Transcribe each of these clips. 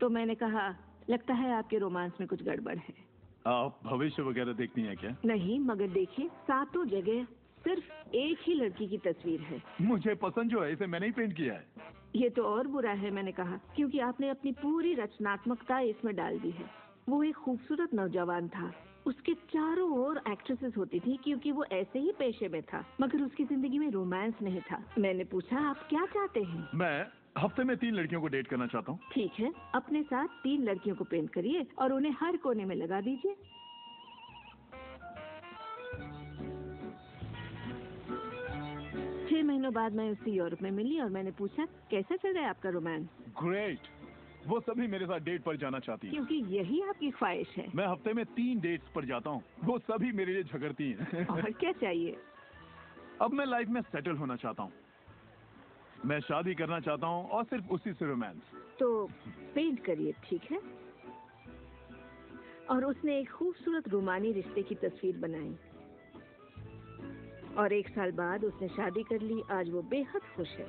तो मैंने कहा, लगता है आपके रोमांस में कुछ गड़बड़ है। आप भविष्य वगैरह देखती हैं क्या? नहीं, मगर देखिए, सातों जगह सिर्फ एक ही लड़की की तस्वीर है। मुझे पसंद जो है, इसे मैंने ही पेंट किया है। ये तो और बुरा है, मैंने कहा, क्योंकि आपने अपनी पूरी रचनात्मकता इसमें डाल दी है। वो एक खूबसूरत नौजवान था, उसके चारों ओर एक्ट्रेसेस होती थी क्योंकि वो ऐसे ही पेशे में था, मगर उसकी जिंदगी में रोमांस नहीं था। मैंने पूछा, आप क्या चाहते हैं? मैं हफ्ते में 3 लड़कियों को डेट करना चाहता हूँ। ठीक है, अपने साथ 3 लड़कियों को पेंट करिए और उन्हें हर कोने में लगा दीजिए। छह महीनों बाद मैं उससे यूरोप में मिली और मैंने पूछा, कैसा चल रहा है आपका रोमांस? ग्रेट। वो सभी मेरे साथ डेट पर जाना चाहती हैं। क्योंकि यही आपकी ख्वाहिश है। मैं हफ्ते में 3 डेट्स पर जाता हूँ। वो सभी मेरे लिए झगड़ती हैं। और क्या चाहिए? अब मैं लाइफ में सेटल होना चाहता हूँ। मैं शादी करना चाहता हूँ और सिर्फ उसी से रोमांस। तो पेंट करिए, ठीक है? और उसने एक खूबसूरत रोमानी रिश्ते की तस्वीर बनाई और 1 साल बाद उसने शादी कर ली। आज वो बेहद खुश है।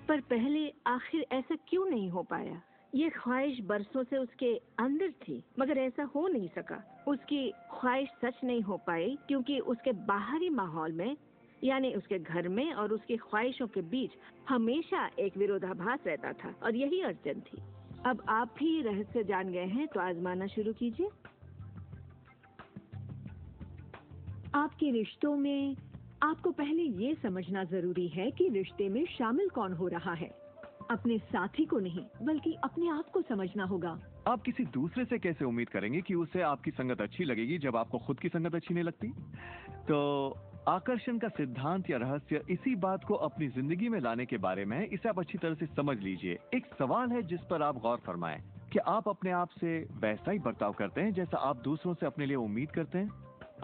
पर पहले आखिर ऐसा क्यों नहीं हो पाया? ये ख्वाहिश बरसों से उसके अंदर थी, मगर ऐसा हो नहीं सका। उसकी ख्वाहिश सच नहीं हो पाई क्योंकि उसके बाहरी माहौल में, यानी उसके घर में और उसकी ख्वाहिशों के बीच हमेशा एक विरोधाभास रहता था और यही अड़चन थी। अब आप भी रहस्य जान गए हैं तो आजमाना शुरू कीजिए। आपके रिश्तों में आपको पहले ये समझना जरूरी है कि रिश्ते में शामिल कौन हो रहा है। अपने साथी को नहीं, बल्कि अपने आप को समझना होगा। आप किसी दूसरे से कैसे उम्मीद करेंगे कि उसे आपकी संगत अच्छी लगेगी जब आपको खुद की संगत अच्छी नहीं लगती? तो आकर्षण का सिद्धांत या रहस्य इसी बात को अपनी जिंदगी में लाने के बारे में है। इसे आप अच्छी तरह से समझ लीजिए। एक सवाल है जिस पर आप गौर फरमाएं कि आप अपने आप से वैसा ही बर्ताव करते हैं जैसा आप दूसरों से अपने लिए उम्मीद करते हैं।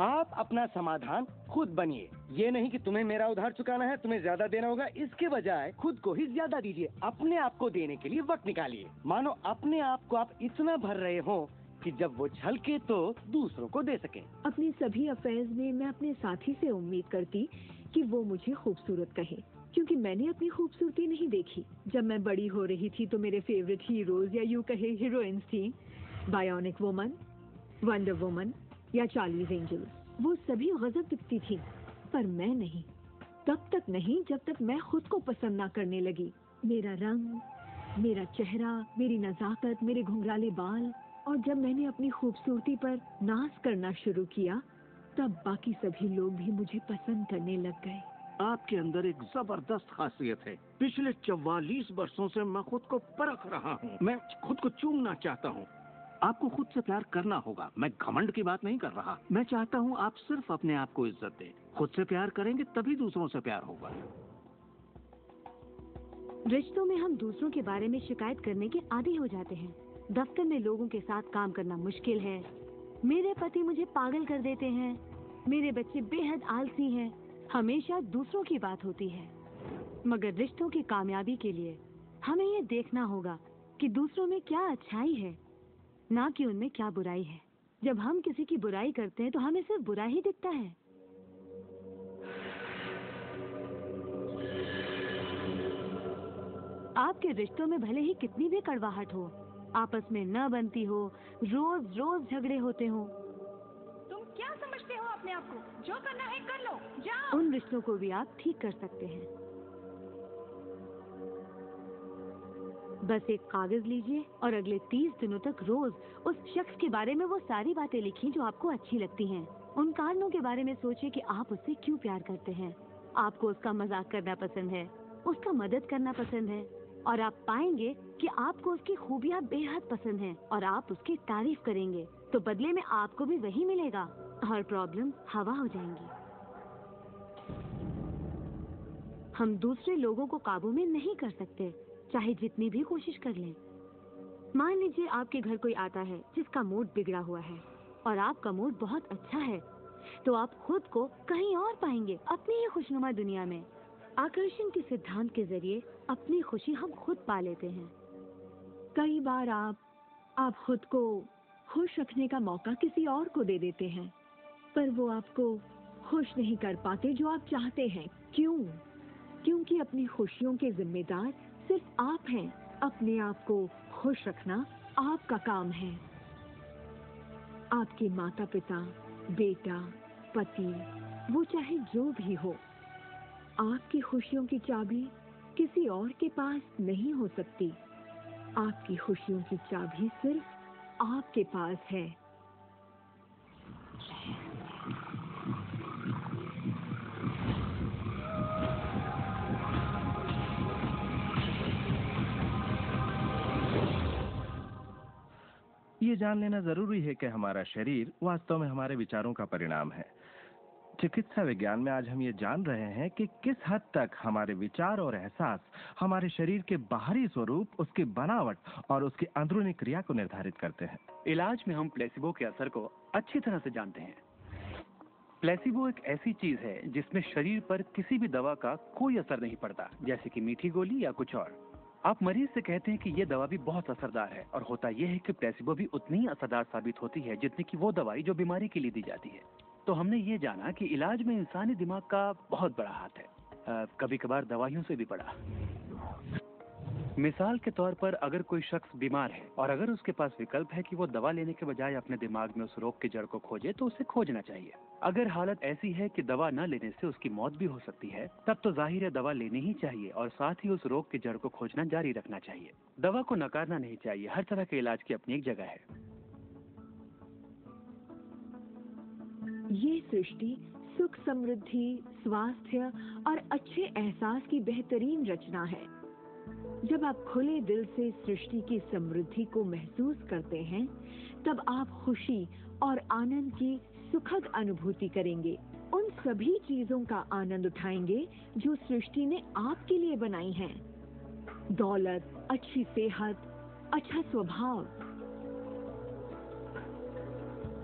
आप अपना समाधान खुद बनिए। ये नहीं कि तुम्हें मेरा उधार चुकाना है, तुम्हें ज्यादा देना होगा। इसके बजाय खुद को ही ज्यादा दीजिए। अपने आप को देने के लिए वक्त निकालिए। मानो अपने आप को आप इतना भर रहे हो कि जब वो छलके तो दूसरों को दे सके। अपने सभी अफेयर्स में मैं अपने साथी से उम्मीद करती कि वो मुझे खूबसूरत कहे, क्योंकि मैंने अपनी खूबसूरती नहीं देखी। जब मैं बड़ी हो रही थी तो मेरे फेवरेट हीरोज या यूं कहे हीरोइंस थी। बायोनिक वुमन, वंडर वुमन या चार्लीज एंजल। वो सभी गजब दिखती थी, पर मैं नहीं। तब तक नहीं जब तक मैं खुद को पसंद ना करने लगी। मेरा रंग, मेरा चेहरा, मेरी नजाकत, मेरे घुंघराले बाल। और जब मैंने अपनी खूबसूरती पर नाज करना शुरू किया, तब बाकी सभी लोग भी मुझे पसंद करने लग गए। आपके अंदर एक जबरदस्त खासियत है। पिछले 44 वर्षों से मैं खुद को परख रहा हूँ। मैं खुद को चूमना चाहता हूँ। आपको खुद से प्यार करना होगा। मैं घमंड की बात नहीं कर रहा। मैं चाहता हूँ आप सिर्फ अपने आप को इज्जत दें। खुद से प्यार करेंगे तभी दूसरों से प्यार होगा। रिश्तों में हम दूसरों के बारे में शिकायत करने के आदी हो जाते हैं। दफ्तर में लोगों के साथ काम करना मुश्किल है। मेरे पति मुझे पागल कर देते हैं। मेरे बच्चे बेहद आलसी हैं। हमेशा दूसरों की बात होती है। मगर रिश्तों की कामयाबी के लिए हमें ये देखना होगा कि दूसरों में क्या अच्छाई है, ना कि उनमें क्या बुराई है। जब हम किसी की बुराई करते हैं तो हमें सिर्फ बुरा ही दिखता है। आपके रिश्तों में भले ही कितनी भी कड़वाहट हो, आपस में न बनती हो, रोज रोज झगड़े होते हो, तुम क्या समझते हो अपने आप को? जो करना है कर लो, जाओ। उन रिश्तों को भी आप ठीक कर सकते हैं। बस एक कागज लीजिए और अगले 30 दिनों तक रोज उस शख्स के बारे में वो सारी बातें लिखिए जो आपको अच्छी लगती हैं। उन कारणों के बारे में सोचिए कि आप उससे क्यों प्यार करते हैं। आपको उसका मजाक करना पसंद है, उसका मदद करना पसंद है, और आप पाएंगे कि आपको उसकी खूबियां बेहद पसंद हैं और आप उसकी तारीफ करेंगे, तो बदले में आपको भी वही मिलेगा और प्रॉब्लम हवा हो जाएंगी। हम दूसरे लोगों को काबू में नहीं कर सकते, चाहे जितनी भी कोशिश कर लें। मान लीजिए आपके घर कोई आता है जिसका मूड बिगड़ा हुआ है और आपका मूड बहुत अच्छा है, तो आप खुद को कहीं और पाएंगे, अपनी ही खुशनुमा दुनिया में। आकर्षण के सिद्धांत के जरिए अपनी खुशी हम खुद पा लेते हैं। कई बार आप खुद को खुश रखने का मौका किसी और को दे देते हैं, पर वो आपको खुश नहीं कर पाते जो आप चाहते हैं। क्यों? क्योंकि अपनी खुशियों के जिम्मेदार सिर्फ आप हैं। अपने आप को खुश रखना आपका काम है। आपके माता पिता, बेटा, पति, वो चाहे जो भी हो, आपकी खुशियों की चाबी किसी और के पास नहीं हो सकती। आपकी खुशियों की चाबी सिर्फ आपके पास है। ये जान लेना जरूरी है कि हमारा शरीर वास्तव में हमारे विचारों का परिणाम है। चिकित्सा विज्ञान में आज हम ये जान रहे हैं कि किस हद तक हमारे विचार और एहसास हमारे शरीर के बाहरी स्वरूप, उसकी बनावट और उसकी अंदरूनी क्रिया को निर्धारित करते हैं। इलाज में हम प्लेसिबो के असर को अच्छी तरह से जानते हैं। प्लेसिबो एक ऐसी चीज है जिसमें शरीर पर किसी भी दवा का कोई असर नहीं पड़ता, जैसे कि मीठी गोली या कुछ और। आप मरीज से कहते हैं कि ये दवा भी बहुत असरदार है, और होता यह है कि प्लेसिबो भी उतनी ही असरदार साबित होती है जितनी कि वो दवाई जो बीमारी के लिए दी जाती है। तो हमने ये जाना कि इलाज में इंसानी दिमाग का बहुत बड़ा हाथ है, कभी कभार दवाइयों से भी बड़ा। मिसाल के तौर पर अगर कोई शख्स बीमार है और अगर उसके पास विकल्प है कि वो दवा लेने के बजाय अपने दिमाग में उस रोग की जड़ को खोजे, तो उसे खोजना चाहिए। अगर हालत ऐसी है कि दवा न लेने से उसकी मौत भी हो सकती है, तब तो जाहिर है दवा लेनी ही चाहिए और साथ ही उस रोग की जड़ को खोजना जारी रखना चाहिए। दवा को नकारना नहीं चाहिए। हर तरह के इलाज की अपनी एक जगह है। ये सृष्टि सुख, समृद्धि, स्वास्थ्य और अच्छे एहसास की बेहतरीन रचना है। जब आप खुले दिल से सृष्टि की समृद्धि को महसूस करते हैं, तब आप खुशी और आनंद की सुखद अनुभूति करेंगे। उन सभी चीजों का आनंद उठाएंगे जो सृष्टि ने आपके लिए बनाई हैं। दौलत, अच्छी सेहत, अच्छा स्वभाव।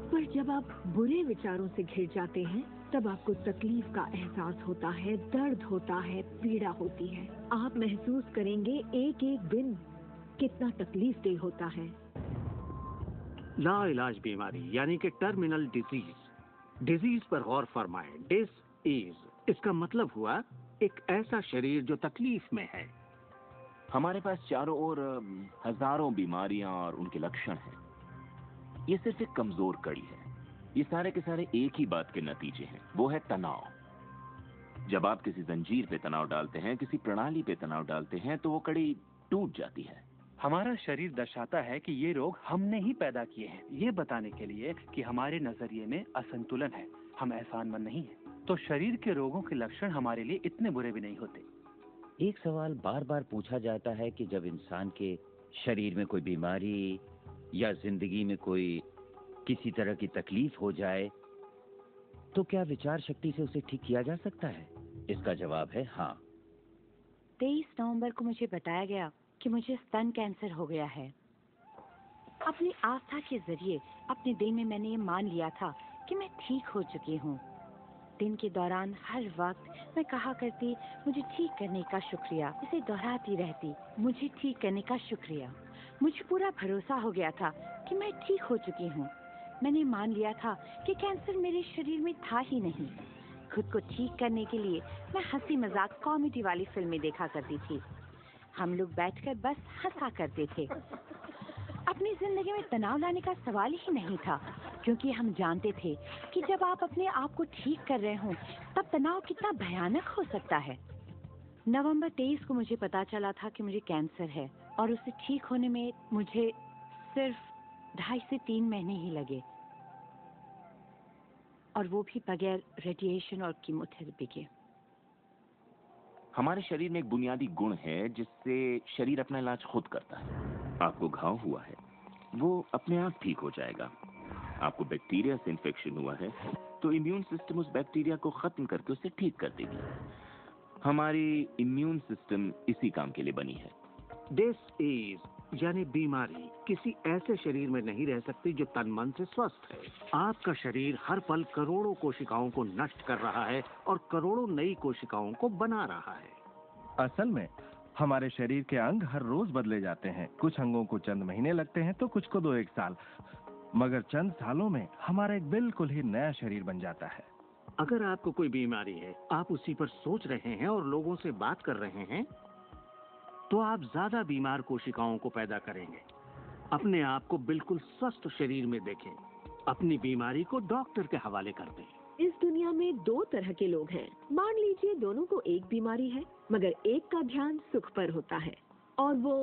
पर जब आप बुरे विचारों से घिर जाते हैं, तब आपको तकलीफ का एहसास होता है, दर्द होता है, पीड़ा होती है। आप महसूस करेंगे एक एक दिन कितना तकलीफदेह होता है। लाइलाज बीमारी यानी कि टर्मिनल डिजीज पर गौर फरमाएं। डिस इसका मतलब हुआ एक ऐसा शरीर जो तकलीफ में है। हमारे पास चारों ओर हजारों बीमारियां और उनके लक्षण हैं। ये सिर्फ एक कमजोर कड़ी है। ये सारे के सारे एक ही बात के नतीजे हैं, वो है तनाव। जब आप किसी जंजीर पे तनाव डालते हैं, किसी प्रणाली पे तनाव डालते हैं, तो वो कड़ी टूट जाती है। हमारा शरीर दर्शाता है कि ये रोग हमने ही पैदा किए हैं, ये बताने के लिए कि हमारे नजरिए में असंतुलन है, हम एहसानमंद नहीं हैं। तो शरीर के रोगों के लक्षण हमारे लिए इतने बुरे भी नहीं होते। एक सवाल बार बार पूछा जाता है कि जब इंसान के शरीर में कोई बीमारी या जिंदगी में कोई किसी तरह की तकलीफ हो जाए, तो क्या विचार शक्ति से उसे ठीक किया जा सकता है? इसका जवाब है हाँ। 23 नवंबर को मुझे बताया गया कि मुझे स्तन कैंसर हो गया है। अपनी आस्था के जरिए अपने दिल में मैंने ये मान लिया था कि मैं ठीक हो चुकी हूँ। दिन के दौरान हर वक्त मैं कहा करती, मुझे ठीक करने का शुक्रिया। इसे दोहराती रहती, मुझे ठीक करने का शुक्रिया। मुझे पूरा भरोसा हो गया था कि मैं ठीक हो चुकी हूँ। मैंने मान लिया था कि कैंसर मेरे शरीर में था ही नहीं। खुद को ठीक करने के लिए मैं हंसी मजाक कॉमेडी वाली फिल्में देखा करती थी। हम लोग बैठकर बस हंसा करते थे। अपनी जिंदगी में तनाव लाने का सवाल ही नहीं था, क्योंकि हम जानते थे कि जब आप अपने आप को ठीक कर रहे हो, तब तनाव कितना भयानक हो सकता है। नवंबर 23 को मुझे पता चला था कि मुझे कैंसर है, और उसे ठीक होने में मुझे सिर्फ 2.5 से 3 महीने ही लगे, और वो भी बगैर रेडिएशन और कीमोथेरेपी के। हमारे शरीर में एक बुनियादी गुण है जिससे शरीर अपना इलाज खुद करता है। आपको घाव हुआ है, वो अपने आप ठीक हो जाएगा। आपको बैक्टीरिया से इन्फेक्शन हुआ है, तो इम्यून सिस्टम उस बैक्टीरिया को खत्म करके उसे ठीक कर देगी। हमारी इम्यून सिस्टम इसी काम के लिए बनी है। डिस यानी बीमारी किसी ऐसे शरीर में नहीं रह सकती जो तन मन से स्वस्थ है। आपका शरीर हर पल करोड़ों कोशिकाओं को नष्ट कर रहा है और करोड़ों नई कोशिकाओं को बना रहा है। असल में हमारे शरीर के अंग हर रोज बदले जाते हैं। कुछ अंगों को चंद महीने लगते हैं तो कुछ को 2-1 साल, मगर चंद सालों में हमारा एक बिल्कुल ही नया शरीर बन जाता है। अगर आपको कोई बीमारी है, आप उसी पर सोच रहे हैं और लोगों से बात कर रहे हैं, तो आप ज्यादा बीमार कोशिकाओं को पैदा करेंगे। अपने आप को बिल्कुल स्वस्थ शरीर में देखें। अपनी बीमारी को डॉक्टर के हवाले कर दें। इस दुनिया में दो तरह के लोग हैं। मान लीजिए दोनों को एक बीमारी है, मगर एक का ध्यान सुख पर होता है और वो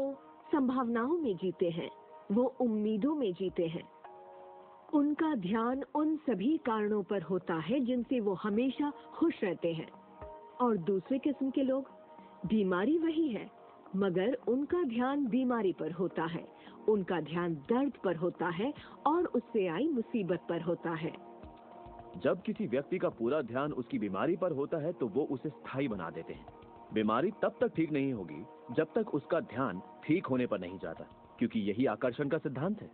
संभावनाओं में जीते हैं, वो उम्मीदों में जीते हैं। उनका ध्यान उन सभी कारणों पर होता है जिनसे वो हमेशा खुश रहते हैं। और दूसरे किस्म के लोग, बीमारी वही है मगर उनका ध्यान बीमारी पर होता है, उनका ध्यान दर्द पर होता है और उससे आई मुसीबत पर होता है। जब किसी व्यक्ति का पूरा ध्यान उसकी बीमारी पर होता है तो वो उसे स्थायी बना देते हैं। बीमारी तब तक ठीक नहीं होगी जब तक उसका ध्यान ठीक होने पर नहीं जाता, क्योंकि यही आकर्षण का सिद्धांत है।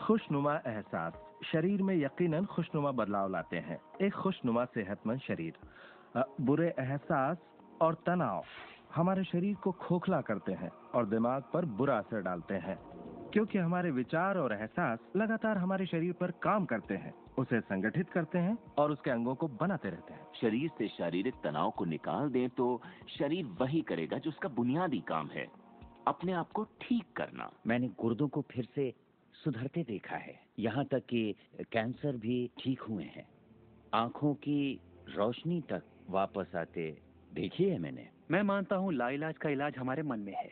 खुशनुमा एहसास शरीर में यकीनन खुशनुमा बदलाव लाते हैं। एक खुशनुमा सेहतमंद शरीर। बुरे एहसास और तनाव हमारे शरीर को खोखला करते हैं और दिमाग पर बुरा असर डालते हैं, क्योंकि हमारे विचार और एहसास लगातार हमारे शरीर पर काम करते हैं, उसे संगठित करते हैं और उसके अंगों को बनाते रहते हैं। शरीर से शारीरिक तनाव को निकाल दें तो शरीर वही करेगा जो उसका बुनियादी काम है, अपने आप को ठीक करना। मैंने गुर्दों को फिर से सुधरते देखा है, यहाँ तक कि कैंसर भी ठीक हुए हैं। आंखों की रोशनी तक वापस आते देखी है मैंने। मैं मानता हूँ लाइलाज का इलाज हमारे मन में है।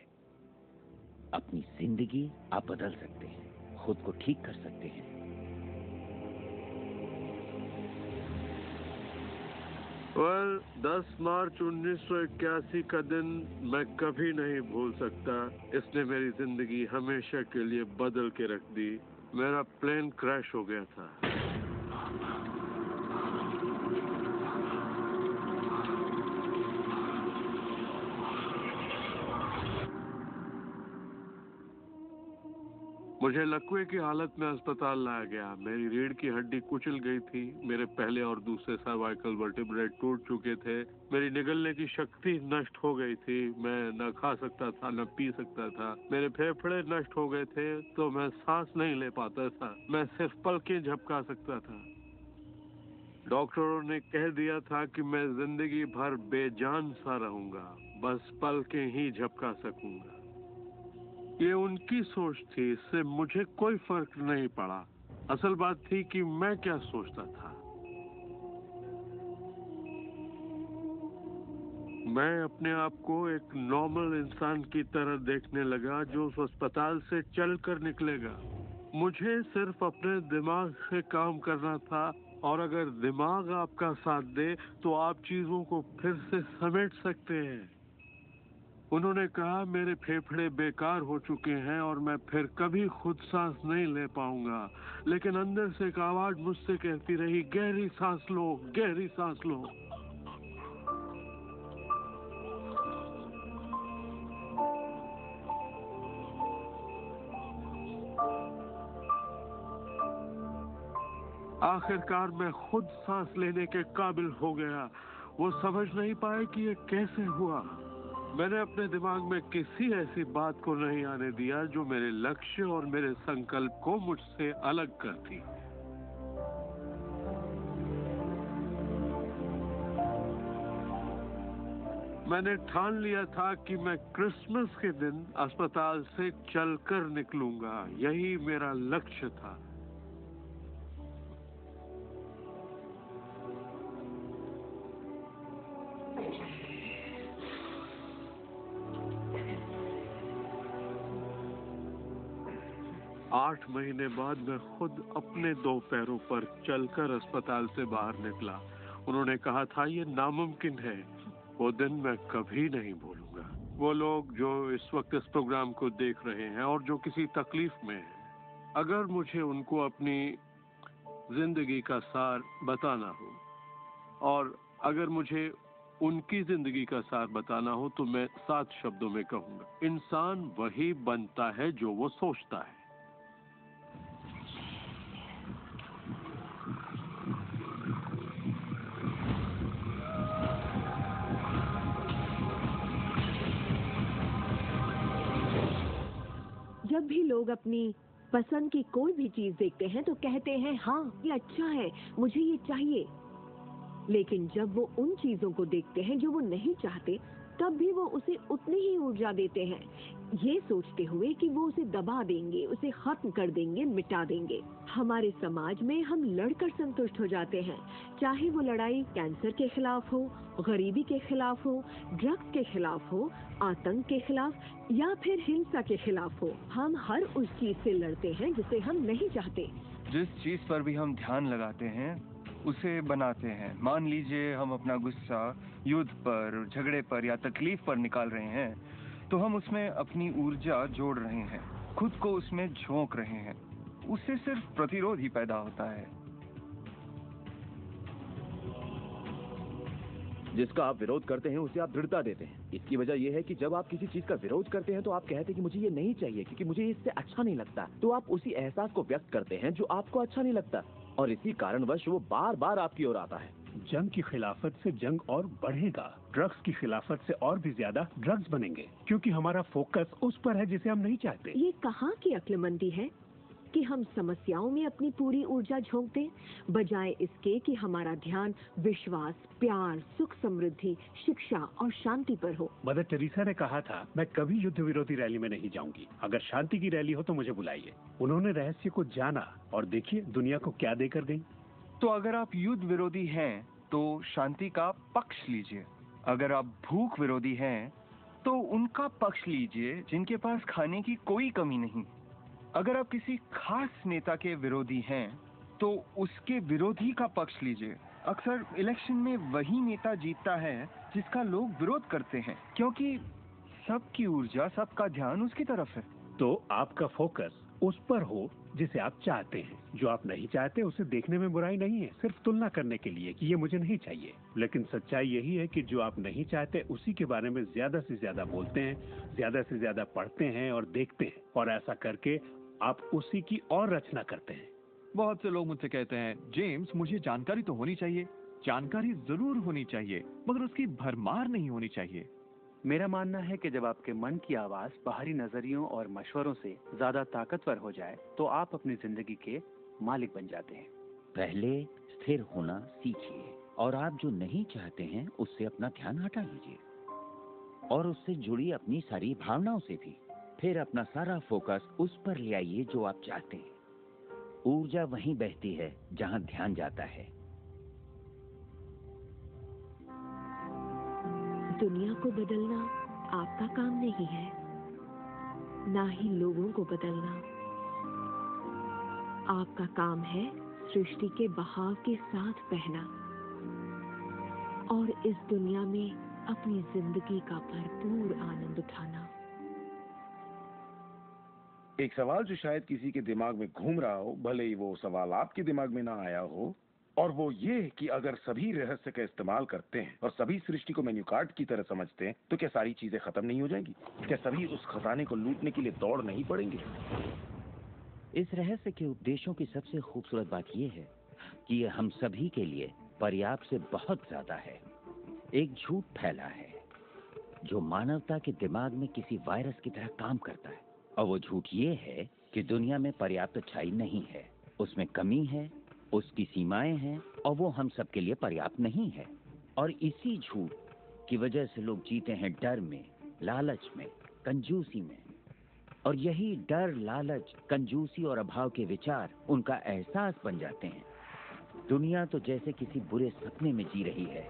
अपनी जिंदगी आप बदल सकते हैं, खुद को ठीक कर सकते हैं। well, 10 मार्च 1981 का दिन मैं कभी नहीं भूल सकता। इसने मेरी जिंदगी हमेशा के लिए बदल के रख दी। मेरा प्लेन क्रैश हो गया था। मुझे लकवे की हालत में अस्पताल लाया गया। मेरी रीढ़ की हड्डी कुचल गई थी। मेरे पहले और दूसरे सर्वाइकल वर्टिब्रे टूट चुके थे। मेरी निगलने की शक्ति नष्ट हो गई थी। मैं न खा सकता था न पी सकता था। मेरे फेफड़े नष्ट हो गए थे तो मैं सांस नहीं ले पाता था। मैं सिर्फ पलकें झपका सकता था। डॉक्टरों ने कह दिया था कि मैं जिंदगी भर बेजान सा रहूंगा, बस पलकें ही झपका सकूंगा। ये उनकी सोच थी, इससे मुझे कोई फर्क नहीं पड़ा। असल बात थी कि मैं क्या सोचता था। मैं अपने आप को एक नॉर्मल इंसान की तरह देखने लगा जो उस अस्पताल से चलकर निकलेगा। मुझे सिर्फ अपने दिमाग से काम करना था, और अगर दिमाग आपका साथ दे तो आप चीजों को फिर से समेट सकते हैं। उन्होंने कहा मेरे फेफड़े बेकार हो चुके हैं और मैं फिर कभी खुद सांस नहीं ले पाऊंगा, लेकिन अंदर से एक आवाज मुझसे कहती रही, गहरी सांस लो, गहरी सांस लो। आखिरकार मैं खुद सांस लेने के काबिल हो गया। वो समझ नहीं पाए कि ये कैसे हुआ। मैंने अपने दिमाग में किसी ऐसी बात को नहीं आने दिया जो मेरे लक्ष्य और मेरे संकल्प को मुझसे अलग करती। मैंने ठान लिया था कि मैं क्रिसमस के दिन अस्पताल से चलकर निकलूंगा। यही मेरा लक्ष्य था। आठ महीने बाद मैं खुद अपने 2 पैरों पर चलकर अस्पताल से बाहर निकला। उन्होंने कहा था ये नामुमकिन है। वो दिन मैं कभी नहीं भूलूंगा। वो लोग जो इस वक्त इस प्रोग्राम को देख रहे हैं और जो किसी तकलीफ में हैं, अगर मुझे उनको अपनी जिंदगी का सार बताना हो और अगर मुझे उनकी जिंदगी का सार बताना हो तो मैं 7 शब्दों में कहूंगा, इंसान वही बनता है जो वो सोचता है। जब भी लोग अपनी पसंद की कोई भी चीज देखते हैं तो कहते हैं हाँ ये अच्छा है, मुझे ये चाहिए। लेकिन जब वो उन चीजों को देखते हैं जो वो नहीं चाहते तब भी वो उसे उतनी ही ऊर्जा देते हैं, ये सोचते हुए कि वो उसे दबा देंगे, उसे खत्म कर देंगे, मिटा देंगे। हमारे समाज में हम लड़कर संतुष्ट हो जाते हैं, चाहे वो लड़ाई कैंसर के खिलाफ हो, गरीबी के खिलाफ हो, ड्रग्स के खिलाफ हो, आतंक के खिलाफ या फिर हिंसा के खिलाफ हो। हम हर उस चीज से लड़ते हैं जिसे हम नहीं चाहते। जिस चीज पर भी हम ध्यान लगाते हैं उसे बनाते हैं। मान लीजिए हम अपना गुस्सा युद्ध पर, झगड़े पर या तकलीफ पर निकाल रहे हैं, तो हम उसमें अपनी ऊर्जा जोड़ रहे हैं, खुद को उसमें झोंक रहे हैं। उससे सिर्फ प्रतिरोध ही पैदा होता है। जिसका आप विरोध करते हैं उसे आप दृढ़ता देते हैं। इसकी वजह यह है कि जब आप किसी चीज का विरोध करते हैं तो आप कहते हैं कि मुझे ये नहीं चाहिए क्योंकि मुझे इससे अच्छा नहीं लगता, तो आप उसी एहसास को व्यक्त करते हैं जो आपको अच्छा नहीं लगता, और इसी कारणवश वो बार बार आपकी ओर आता है। जंग की खिलाफत से जंग और बढ़ेगा, ड्रग्स की खिलाफत से और भी ज्यादा ड्रग्स बनेंगे, क्योंकि हमारा फोकस उस पर है जिसे हम नहीं चाहते। ये कहाँ की अक्लमंदी है कि हम समस्याओं में अपनी पूरी ऊर्जा झोंक दें, बजाय इसके कि हमारा ध्यान विश्वास, प्यार, सुख, समृद्धि, शिक्षा और शांति पर हो। मदर टेरेसा ने कहा था, मैं कभी युद्ध विरोधी रैली में नहीं जाऊंगी, अगर शांति की रैली हो तो मुझे बुलाइए। उन्होंने रहस्य को जाना और देखिए दुनिया को क्या देकर गई। तो अगर आप युद्ध विरोधी हैं तो शांति का पक्ष लीजिए। अगर आप भूख विरोधी हैं तो उनका पक्ष लीजिए जिनके पास खाने की कोई कमी नहीं। अगर आप किसी खास नेता के विरोधी हैं तो उसके विरोधी का पक्ष लीजिए। अक्सर इलेक्शन में वही नेता जीतता है जिसका लोग विरोध करते हैं, क्योंकि सबकी ऊर्जा, सबका ध्यान उसकी तरफ है। तो आपका फोकस उस पर हो जिसे आप चाहते हैं। जो आप नहीं चाहते उसे देखने में बुराई नहीं है, सिर्फ तुलना करने के लिए कि ये मुझे नहीं चाहिए। लेकिन सच्चाई यही है कि जो आप नहीं चाहते उसी के बारे में ज्यादा से ज्यादा बोलते हैं, ज्यादा से ज्यादा पढ़ते हैं और देखते हैं, और ऐसा करके आप उसी की और रचना करते हैं। बहुत से लोग मुझसे कहते हैं, जेम्स मुझे जानकारी तो होनी चाहिए। जानकारी जरूर होनी चाहिए, मगर उसकी भरमार नहीं होनी चाहिए। मेरा मानना है कि जब आपके मन की आवाज बाहरी नजरियों और मशवरों से ज्यादा ताकतवर हो जाए तो आप अपनी जिंदगी के मालिक बन जाते हैं। पहले स्थिर होना सीखिए और आप जो नहीं चाहते हैं उससे अपना ध्यान हटा लीजिए और उससे जुड़ी अपनी सारी भावनाओं से भी। फिर अपना सारा फोकस उस पर ले आइए जो आप चाहते हैं। ऊर्जा वहीं बहती है जहां ध्यान जाता है। दुनिया को बदलना आपका काम नहीं है, ना ही लोगों को बदलना। आपका काम है सृष्टि के बहाव के साथ बहना और इस दुनिया में अपनी जिंदगी का भरपूर आनंद उठाना। एक सवाल जो शायद किसी के दिमाग में घूम रहा हो, भले ही वो सवाल आपके दिमाग में ना आया हो, और वो ये कि अगर सभी रहस्य का इस्तेमाल करते हैं और सभी सृष्टि को मेन्यू कार्ड की तरह समझते हैं तो क्या सारी चीजें खत्म नहीं हो जाएंगी? क्या सभी उस खजाने को लूटने के लिए दौड़ नहीं पड़ेंगे? इस रहस्य के उपदेशों की सबसे खूबसूरत बात यह है कि ये हम सभी के लिए पर्याप्त से बहुत ज्यादा है। एक झूठ फैला है जो मानवता के दिमाग में किसी वायरस की तरह काम करता है, और वो झूठ ये है कि दुनिया में पर्याप्त अच्छाई नहीं है, उसमें कमी है, उसकी सीमाएं हैं और वो हम सब के लिए पर्याप्त नहीं है। और इसी झूठ की वजह से लोग जीते हैं डर में, लालच में, कंजूसी में, और यही डर, लालच, कंजूसी और अभाव के विचार उनका एहसास बन जाते हैं। दुनिया तो जैसे किसी बुरे सपने में जी रही है।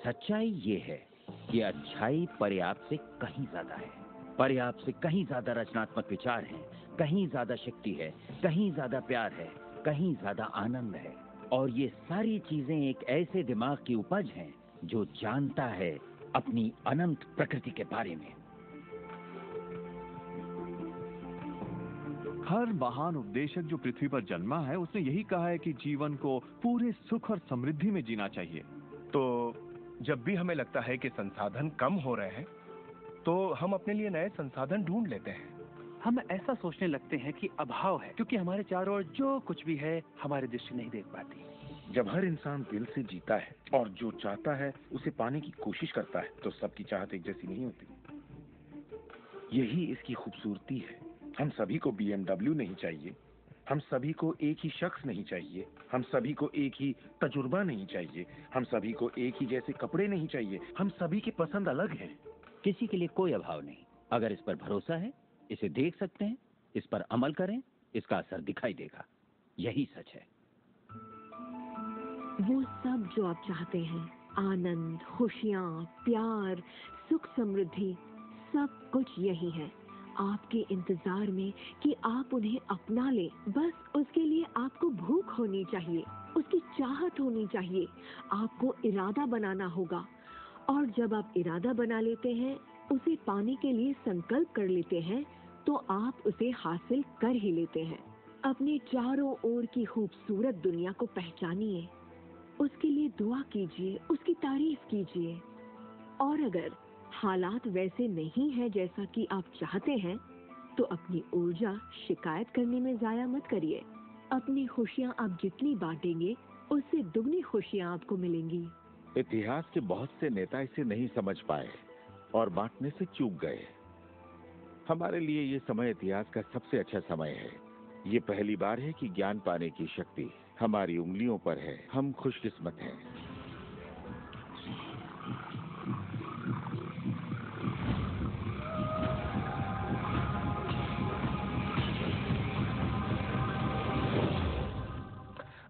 सच्चाई ये है कि अच्छाई पर्याप्त से कहीं ज्यादा है। पर्याप्त से कहीं ज्यादा रचनात्मक विचार हैं, कहीं ज्यादा शक्ति है, कहीं ज्यादा प्यार है, कहीं ज्यादा आनंद है। और ये सारी चीजें एक ऐसे दिमाग की उपज हैं जो जानता है अपनी अनंत प्रकृति के बारे में। हर महान उपदेशक जो पृथ्वी पर जन्मा है उसने यही कहा है कि जीवन को पूरे सुख और समृद्धि में जीना चाहिए। तो जब भी हमें लगता है कि संसाधन कम हो रहे हैं तो हम अपने लिए नए संसाधन ढूंढ लेते हैं। हम ऐसा सोचने लगते हैं कि अभाव है क्योंकि हमारे चारों ओर जो कुछ भी है हमारी दृष्टि नहीं देख पाती। जब हर इंसान दिल से जीता है और जो चाहता है उसे पाने की कोशिश करता है तो सबकी चाहत एक जैसी नहीं होती। यही इसकी खूबसूरती है। हम सभी को BMW नहीं चाहिए, हम सभी को एक ही शख्स नहीं चाहिए, हम सभी को एक ही तजुर्बा नहीं चाहिए, हम सभी को एक ही जैसे कपड़े नहीं चाहिए, हम सभी की पसंद अलग है। किसी के लिए कोई अभाव नहीं। अगर इस पर भरोसा है, इसे देख सकते हैं, इस पर अमल करें, इसका असर दिखाई देगा। यही सच है। वो सब जो आप चाहते हैं, आनंद, खुशियाँ, प्यार, सुख, समृद्धि, सब कुछ यही है आपके इंतजार में कि आप उन्हें अपना लें। बस उसके लिए आपको भूख होनी चाहिए, उसकी चाहत होनी चाहिए, आपको इरादा बनाना होगा। और जब आप इरादा बना लेते हैं, उसे पाने के लिए संकल्प कर लेते हैं, तो आप उसे हासिल कर ही लेते हैं। अपने चारों ओर की खूबसूरत दुनिया को पहचानिए, उसके लिए दुआ कीजिए, उसकी तारीफ कीजिए। और अगर हालात वैसे नहीं है जैसा कि आप चाहते हैं, तो अपनी ऊर्जा शिकायत करने में जाया मत करिए। अपनी खुशियाँ आप जितनी बांटेंगे, उससे दुगनी खुशियाँ आपको मिलेंगी। इतिहास के बहुत से नेता इसे नहीं समझ पाए और बांटने से चूक गए। हमारे लिए ये समय इतिहास का सबसे अच्छा समय है। ये पहली बार है कि ज्ञान पाने की शक्ति हमारी उंगलियों पर है। हम खुशकिस्मत हैं।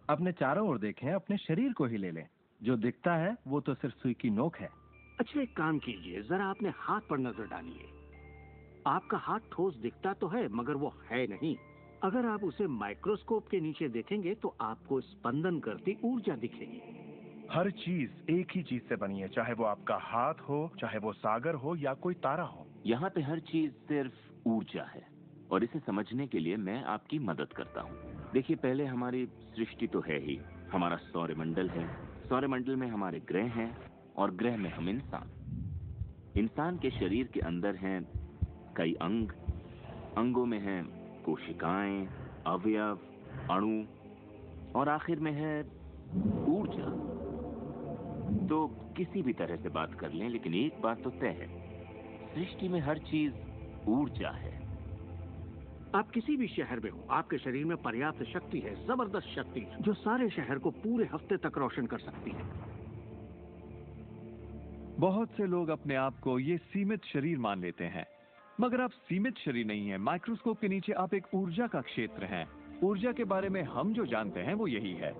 अपने चारों ओर देखें, अपने शरीर को ही ले लें। जो दिखता है वो तो सिर्फ सुई की नोक है। अच्छा, एक काम कीजिए, जरा अपने हाथ पर नजर डालिए। आपका हाथ ठोस दिखता तो है, मगर वो है नहीं। अगर आप उसे माइक्रोस्कोप के नीचे देखेंगे तो आपको स्पंदन करती ऊर्जा दिखेगी। हर चीज एक ही चीज से बनी है, चाहे वो आपका हाथ हो, चाहे वो सागर हो या कोई तारा हो। यहाँ पे हर चीज सिर्फ ऊर्जा है, और इसे समझने के लिए मैं आपकी मदद करता हूँ। देखिए, पहले हमारी सृष्टि तो है ही, हमारा सौरमंडल है, सौरमंडल में हमारे ग्रह हैं, और ग्रह में हम इंसान के शरीर के अंदर हैं कई अंग, अंगों में हैं कोशिकाएं, अवयव, अणु, और आखिर में है ऊर्जा। तो किसी भी तरह से बात कर लें, लेकिन एक बात तो तय है, सृष्टि में हर चीज ऊर्जा है। आप किसी भी शहर में हो, आपके शरीर में पर्याप्त शक्ति है, जबरदस्त शक्ति, जो सारे शहर को पूरे हफ्ते तक रोशन कर सकती है। बहुत से लोग अपने आप को ये सीमित शरीर मान लेते हैं, मगर आप सीमित शरीर नहीं है। माइक्रोस्कोप के नीचे आप एक ऊर्जा का क्षेत्र हैं। ऊर्जा के बारे में हम जो जानते हैं वो यही है।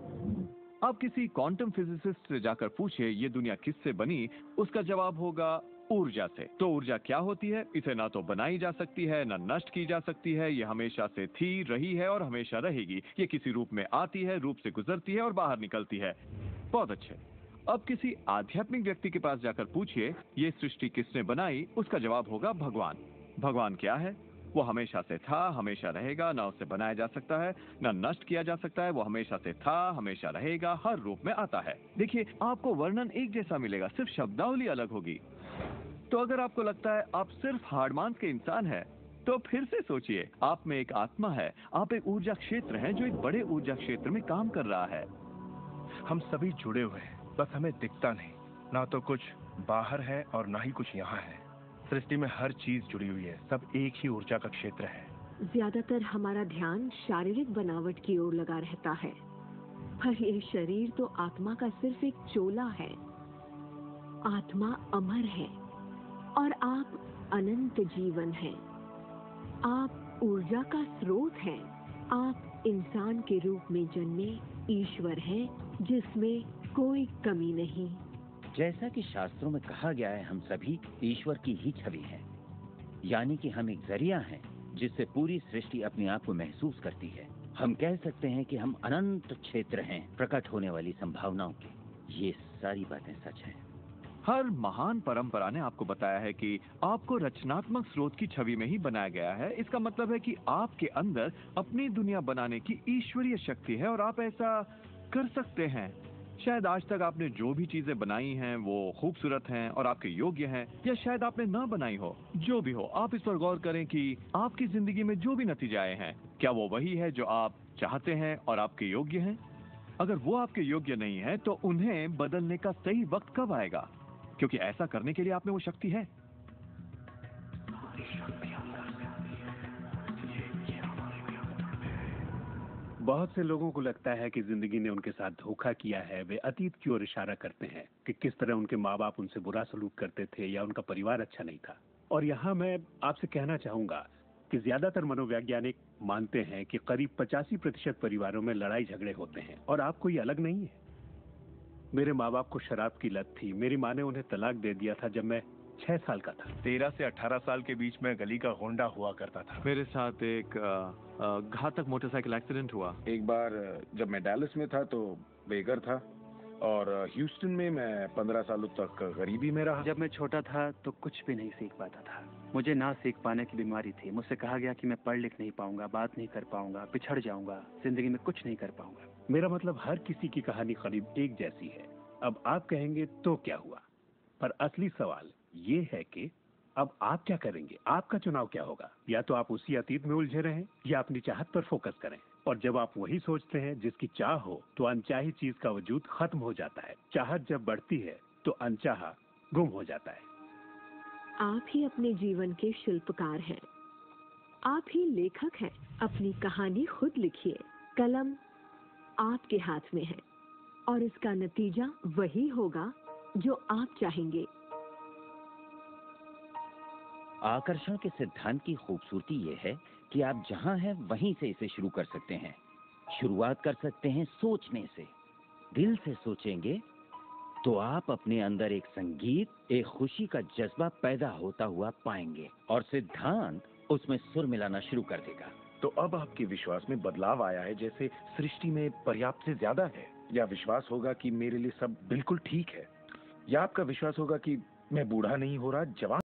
आप किसी क्वांटम फिजिसिस्ट से जाकर पूछिए ये दुनिया किससे बनी, उसका जवाब होगा ऊर्जा से। तो ऊर्जा क्या होती है? इसे ना तो बनाई जा सकती है, ना नष्ट की जा सकती है। ये हमेशा से थी, रही है और हमेशा रहेगी। ये किसी रूप में आती है, रूप से गुजरती है और बाहर निकलती है। बहुत अच्छे। अब किसी आध्यात्मिक व्यक्ति के पास जाकर पूछिए ये सृष्टि किसने बनाई, उसका जवाब होगा भगवान। भगवान क्या है? वो हमेशा से था, हमेशा रहेगा, ना उससे बनाया जा सकता है, ना नष्ट किया जा सकता है। वो हमेशा से था, हमेशा रहेगा, हर रूप में आता है। देखिए, आपको वर्णन एक जैसा मिलेगा, सिर्फ शब्दावली अलग होगी। तो अगर आपको लगता है आप सिर्फ हाड़ मांस के इंसान हैं, तो फिर से सोचिए, आप में एक आत्मा है, आप एक ऊर्जा क्षेत्र हैं जो एक बड़े ऊर्जा क्षेत्र में काम कर रहा है। हम सभी जुड़े हुए हैं, बस हमें दिखता नहीं। ना तो कुछ बाहर है और ना ही कुछ यहाँ है। सृष्टि में हर चीज जुड़ी हुई है, सब एक ही ऊर्जा का क्षेत्र है। ज्यादातर हमारा ध्यान शारीरिक बनावट की ओर लगा रहता है, पर ये शरीर तो आत्मा का सिर्फ एक चोला है। आत्मा अमर है और आप अनंत जीवन हैं। आप ऊर्जा का स्रोत हैं। आप इंसान के रूप में जन्मे ईश्वर हैं, जिसमें कोई कमी नहीं। जैसा कि शास्त्रों में कहा गया है, हम सभी ईश्वर की ही छवि हैं। यानी कि हम एक जरिया हैं जिससे पूरी सृष्टि अपने आप को महसूस करती है। हम कह सकते हैं कि हम अनंत क्षेत्र हैं प्रकट होने वाली संभावनाओं के। ये सारी बातें सच हैं। हर महान परंपरा ने आपको बताया है कि आपको रचनात्मक स्रोत की छवि में ही बनाया गया है। इसका मतलब है कि आपके अंदर अपनी दुनिया बनाने की ईश्वरीय शक्ति है और आप ऐसा कर सकते हैं। शायद आज तक आपने जो भी चीजें बनाई हैं वो खूबसूरत हैं और आपके योग्य हैं, या शायद आपने ना बनाई हो। जो भी हो, आप इस पर गौर करें कि आपकी जिंदगी में जो भी नतीजे आए हैं, क्या वो वही है जो आप चाहते हैं और आपके योग्य हैं? अगर वो आपके योग्य नहीं है तो उन्हें बदलने का सही वक्त कब आएगा? क्योंकि ऐसा करने के लिए आप में वो शक्ति है। बहुत से लोगों को लगता है कि जिंदगी ने उनके साथ धोखा किया है। वे अतीत की ओर इशारा करते हैं कि किस तरह उनके माँ बाप उनसे बुरा सलूक करते थे या उनका परिवार अच्छा नहीं था। और यहाँ मैं आपसे कहना चाहूंगा कि ज्यादातर मनोवैज्ञानिक मानते हैं कि करीब 85% परिवारों में लड़ाई झगड़े होते हैं और आप कोई अलग नहीं है। मेरे माँ बाप को शराब की लत थी। मेरी माँ ने उन्हें तलाक दे दिया था जब मैं 6 साल का था। 13 से 18 साल के बीच में गली का होंडा हुआ करता था। मेरे साथ एक घातक मोटरसाइकिल एक्सीडेंट हुआ। एक बार जब मैं डैलस में था तो बेघर था, और ह्यूस्टन में मैं 15 सालों तक गरीबी में रहा। जब मैं छोटा था तो कुछ भी नहीं सीख पाता था। मुझे ना सीख पाने की बीमारी थी। मुझसे कहा गया कि मैं पढ़ लिख नहीं पाऊंगा, बात नहीं कर पाऊंगा, पिछड़ जाऊंगा, जिंदगी में कुछ नहीं कर पाऊंगा। मेरा मतलब हर किसी की कहानी करीब एक जैसी है। अब आप कहेंगे तो क्या हुआ, पर असली सवाल ये है कि अब आप क्या करेंगे, आपका चुनाव क्या होगा। या तो आप उसी अतीत में उलझे रहें या अपनी चाहत पर फोकस करें। और जब आप वही सोचते हैं जिसकी चाह हो तो अनचाही चीज का वजूद खत्म हो जाता है। चाहत जब बढ़ती है तो अनचाहा गुम हो जाता है। आप ही अपने जीवन के शिल्पकार हैं, आप ही लेखक हैं। अपनी कहानी खुद लिखिए। कलम आपके हाथ में है और इसका नतीजा वही होगा जो आप चाहेंगे। आकर्षण के सिद्धांत की खूबसूरती ये है कि आप जहां हैं वहीं से इसे शुरू कर सकते हैं। शुरुआत कर सकते हैं सोचने से। दिल से सोचेंगे तो आप अपने अंदर एक संगीत, एक खुशी का जज्बा पैदा होता हुआ पाएंगे और सिद्धांत उसमें सुर मिलाना शुरू कर देगा। तो अब आपके विश्वास में बदलाव आया है, जैसे सृष्टि में पर्याप्त से ज्यादा है, या विश्वास होगा कि मेरे लिए सब बिल्कुल ठीक है, या आपका विश्वास होगा कि मैं बूढ़ा नहीं हो रहा, जवान